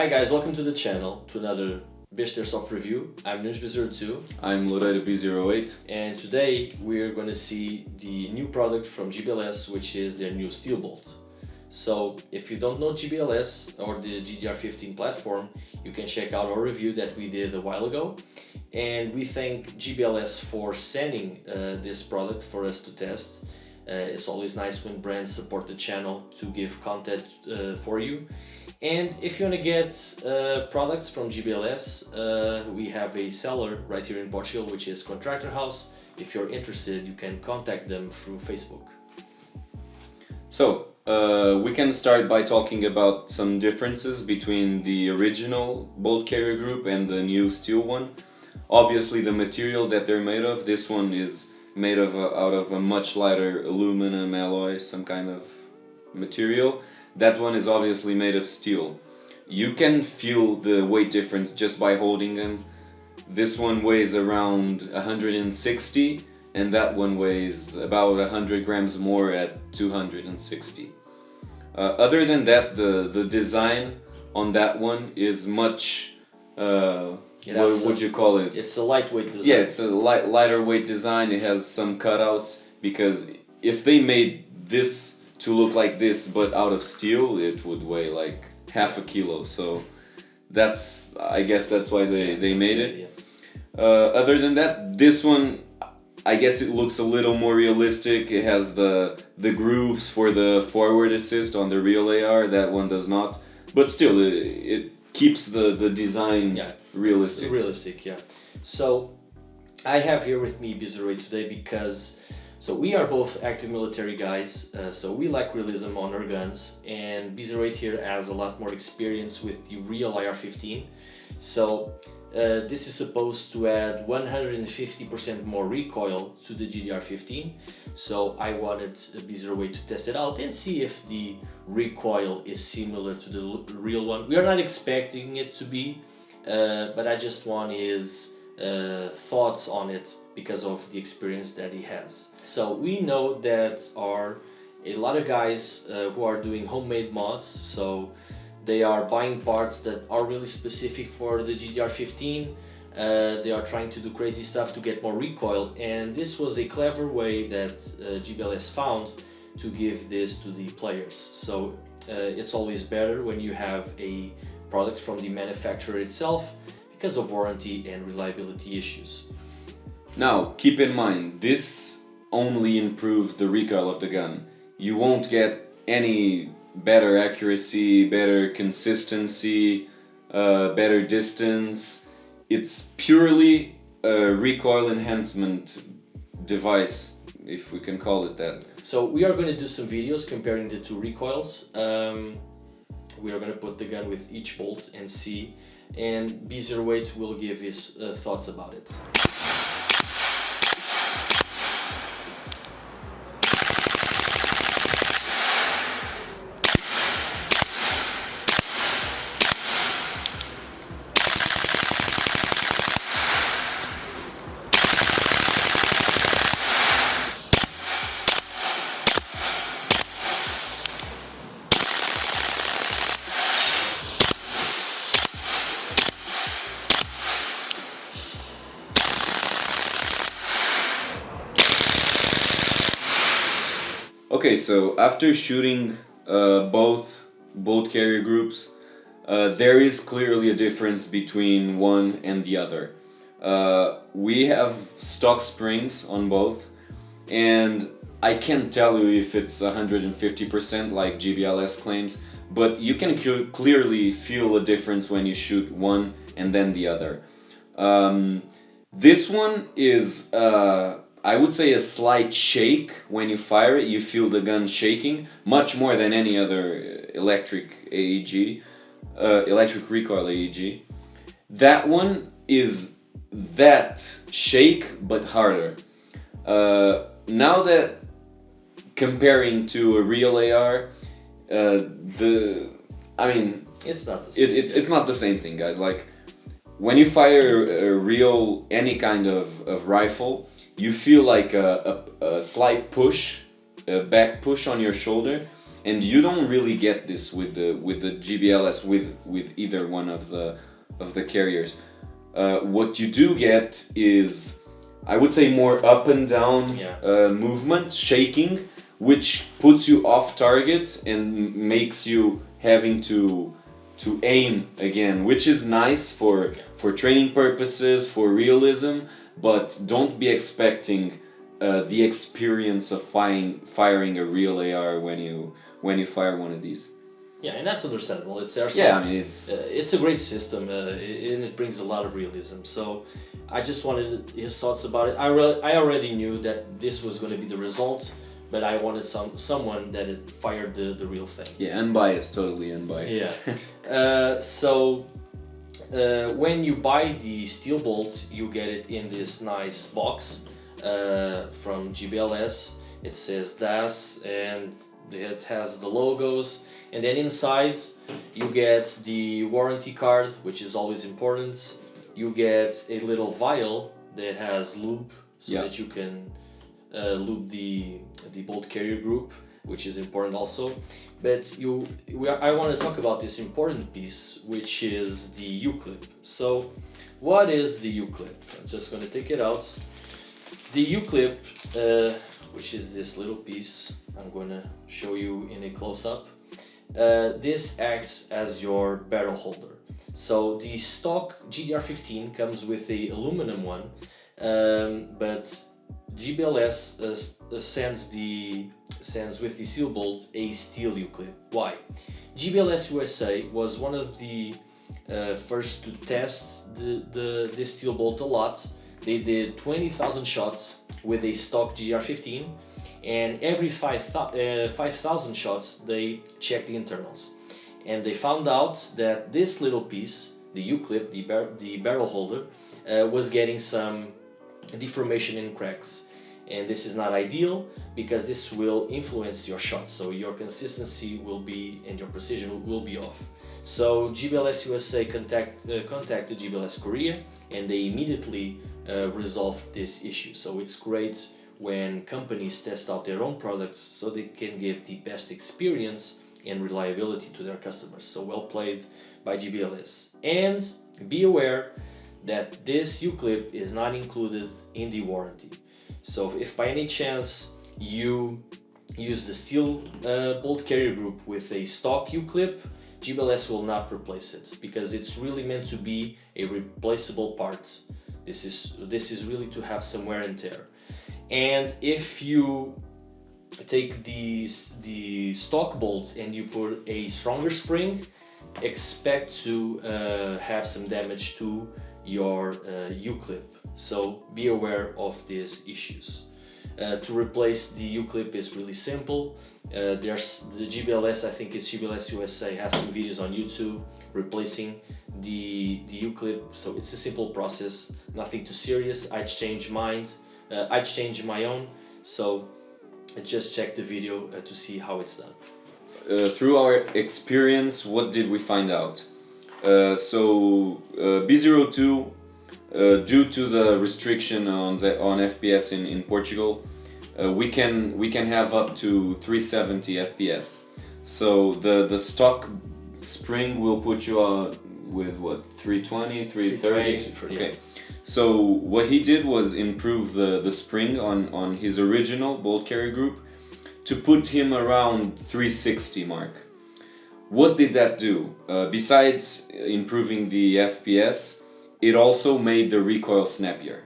Hi guys, welcome to the channel, to another BESTA Airsoft review. I'm NewsB02. I'm Loreto B08. And today we're going to see the new product from GBLS, which is their new steel bolt. So if you don't know GBLS or the GDR15 platform, you can check out our review that we did a while ago. And we thank GBLS for sending this product for us to test. It's always nice when brands support the channel to give content for you. And if you want to get products from GBLS, we have a seller right here in Portugal, which is Contractor House. If you're interested, you can contact them through Facebook. So, we can start by talking about some differences between the original bolt carrier group and the new steel one. Obviously, the material that they're made of, this one is made of out of a much lighter aluminum alloy, some kind of material. That one is obviously made of steel. You can feel the weight difference just by holding them. This one weighs around 160 and that one weighs about 100 grams more at 260. Other than that, the design on that one is much, what would you call it? It's a lightweight design. Yeah, it's a lighter weight design. It has some cutouts because if they made this to look like this but out of steel, it would weigh like half a kilo. So I guess that's why they made it. Other than that, this one, I guess it looks a little more realistic. It has the grooves for the forward assist on the real AR. That one does not, but still it keeps the design realistic. Realistic, yeah. So I have here with me B08 today because we are both active military guys, so we like realism on our guns, and B08 here has a lot more experience with the real IR-15. So this is supposed to add 150% more recoil to the GDR-15. So I wanted B08 to test it out and see if the recoil is similar to the real one. We are not expecting it to be, but I just want his thoughts on it because of the experience that he has. So we know that are a lot of guys who are doing homemade mods, so they are buying parts that are really specific for the GDR15. They are trying to do crazy stuff to get more recoil, and this was a clever way that GBLS found to give this to the players. So it's always better when you have a product from the manufacturer itself because of warranty and reliability issues. Now, keep in mind, this only improves the recoil of the gun. You won't get any better accuracy, better consistency, better distance. It's purely a recoil enhancement device, if we can call it that. So we are going to do some videos comparing the two recoils. We are going to put the gun with each bolt and see, and B08 will give his thoughts about it. Okay, so after shooting both bolt carrier groups, there is clearly a difference between one and the other. We have stock springs on both, and I can't tell you if it's 150% like GBLS claims, but you can clearly feel a difference when you shoot one and then the other. This one is I would say a slight shake when you fire it. You feel the gun shaking much more than any other electric AEG, electric recoil AEG. That one is that shake but harder. Now that comparing to a real AR, I mean, it's not the same. It's not the same thing, guys. Like when you fire a real any kind of rifle, you feel like a slight push, a back push on your shoulder, and you don't really get this with the GBLS with either one of the carriers. What you do get is, I would say, more up and down movement, shaking, which puts you off target and makes you having to aim again, which is nice for training purposes, for realism, but don't be expecting the experience of firing a real AR when you fire one of these. Yeah, and that's understandable. It's Airsoft. Yeah, I mean, it's a great system, and it brings a lot of realism. So I just wanted his thoughts about it. I already knew that this was going to be the result, but I wanted someone that had fired the real thing. Yeah, unbiased, totally unbiased. Yeah. So when you buy the steel bolt, you get it in this nice box from GBLS. It says DAS and it has the logos, and then inside you get the warranty card, which is always important. You get a little vial that has lube, so that you can lube the bolt carrier group, which is important also. But I want to talk about this important piece, which is the U-clip. So what is the U-clip? I'm just going to take it out. The U-clip, which is this little piece, I'm going to show you in a close-up. This acts as your barrel holder. So the stock GDR15 comes with a aluminum one, but GBLS sends with the steel bolt a steel U-clip. Why? GBLS USA was one of the first to test this steel bolt a lot. They did 20,000 shots with a stock GDR15, and every 5,000 shots they checked the internals, and they found out that this little piece, the U-clip, the barrel holder, was getting some deformation and cracks, and this is not ideal because this will influence your shots, so your consistency will be and your precision will be off. So GBLS USA contacted GBLS Korea, and they immediately resolved this issue. So it's great when companies test out their own products so they can give the best experience and reliability to their customers. So well played by GBLS. And be aware that this U-clip is not included in the warranty. So if by any chance you use the steel bolt carrier group with a stock U-clip, GBLS will not replace it because it's really meant to be a replaceable part. This is really to have some wear and tear. And if you take the stock bolt and you put a stronger spring, expect to have some damage to your U-clip. So be aware of these issues. To replace the U-clip is really simple. There's the GBLS, I think it's GBLS USA, has some videos on YouTube replacing the U-clip. So it's a simple process, nothing too serious. I'd change my own. So just check the video to see how it's done. Through our experience, what did we find out? B02, due to the restriction on FPS in Portugal, we can have up to 370 FPS. So the stock spring will put you with what, 320, 330? Okay. So what he did was improve the spring on his original bolt carrier group to put him around 360 mark. What did that do? Besides improving the FPS, it also made the recoil snappier.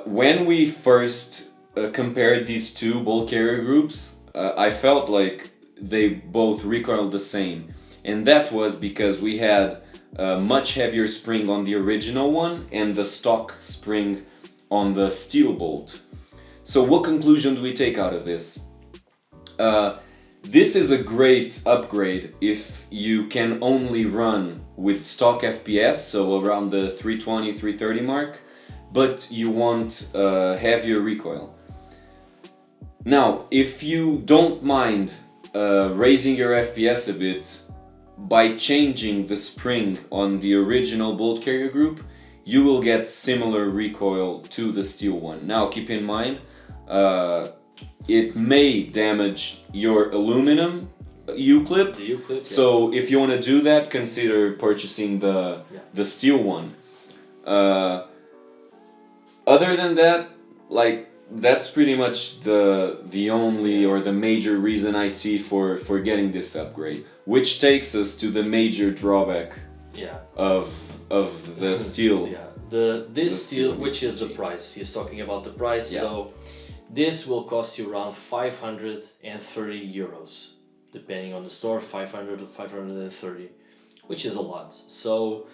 When we first compared these two bolt carrier groups, I felt like they both recoiled the same, and that was because we had a much heavier spring on the original one and the stock spring on the steel bolt. So what conclusion do we take out of this? This is a great upgrade if you can only run with stock FPS, so around the 320, 330 mark, but you want heavier recoil. Now, if you don't mind raising your FPS a bit by changing the spring on the original bolt carrier group, you will get similar recoil to the steel one. Now, keep in mind, it may damage your aluminum U-clip. The U-clip. Yeah. So if you want to do that, consider purchasing the steel one. Other than that, like, that's pretty much the only or the major reason I see for getting this upgrade, which takes us to the major drawback Yeah. of the steel. Yeah. This steel, steel which is the change. price. He's talking about the price. Yeah. So this will cost you around 530 euros, depending on the store. 500 to 530, which is a lot. So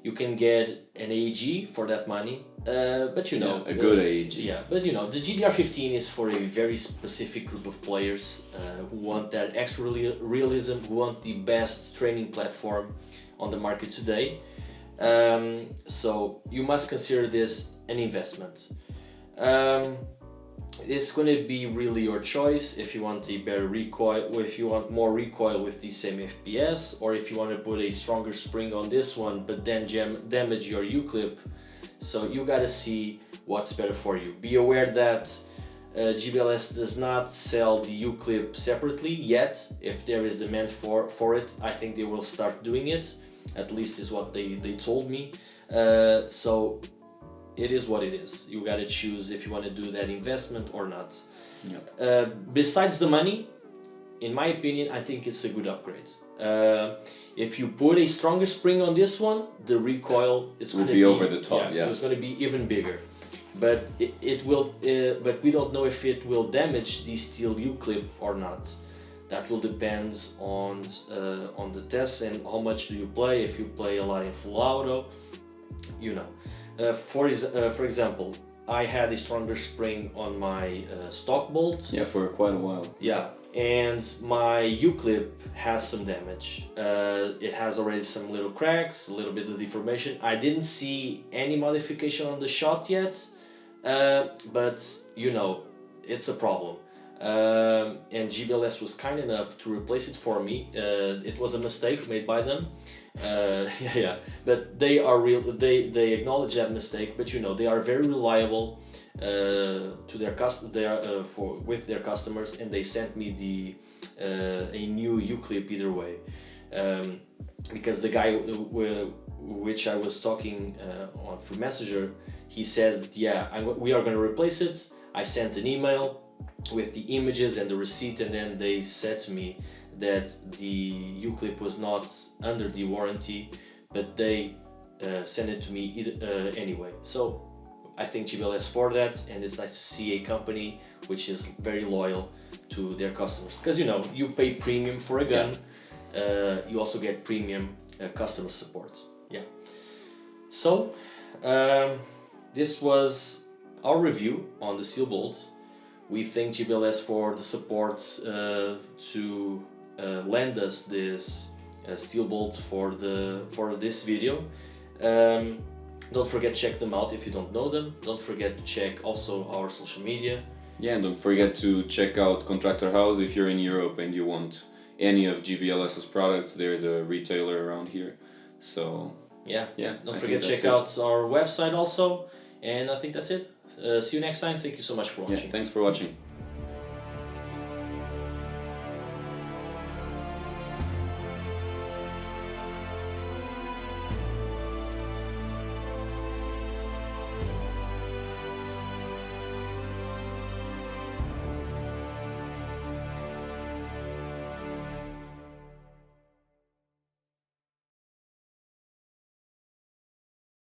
you can get an AEG for that money, but you know, a good AEG. Yeah, but you know, the GDR15 is for a very specific group of players who want that extra realism, who want the best training platform on the market today. So you must consider this an investment. It's going to be really your choice if you want a better recoil, or if you want more recoil with the same FPS, or if you want to put a stronger spring on this one but then damage your U-clip. So you gotta see what's better for you. Be aware that GBLS does not sell the U-clip separately yet. If there is demand for it, I think they will start doing it. At least is what they told me. So it is what it is. You gotta choose if you want to do that investment or not. Yep. Besides the money, in my opinion, I think it's a good upgrade. If you put a stronger spring on this one, the recoil it's going to be over the top. Yeah, it's going to be even bigger. But it will. But we don't know if it will damage the steel U-clip or not. That will depend on the test and how much do you play. If you play a lot in full auto, you know. For example, I had a stronger spring on my stock bolt. Yeah, for quite a while. Yeah, and my U-clip has some damage. It has already some little cracks, a little bit of deformation. I didn't see any modification on the shot yet, but you know, it's a problem. And GBLS was kind enough to replace it for me. It was a mistake made by them. Yeah, but they are real. They acknowledge that mistake. But you know, they are very reliable to their with their customers, and they sent me a new U-clip either way. Because the guy which I was talking on through Messenger, he said, yeah, we are going to replace it. I sent an email with the images and the receipt, and then they said to me that the U-clip was not under the warranty, but they sent it to me anyway. So I think GBLS for that, and it's nice to see a company which is very loyal to their customers, because you know, you pay premium for a gun, you also get premium customer support. Yeah. So this was our review on the steel bolt. We thank GBLS for the support to lend us this steel bolt for this video. Don't forget to check them out if you don't know them. Don't forget to check also our social media. Yeah, and don't forget to check out Contractor House if you're in Europe and you want any of GBLS's products. They're the retailer around here. So yeah, yeah. Don't forget to check out our website also. And I think that's it. See you next time. Thank you so much for watching. Yeah, thanks for watching.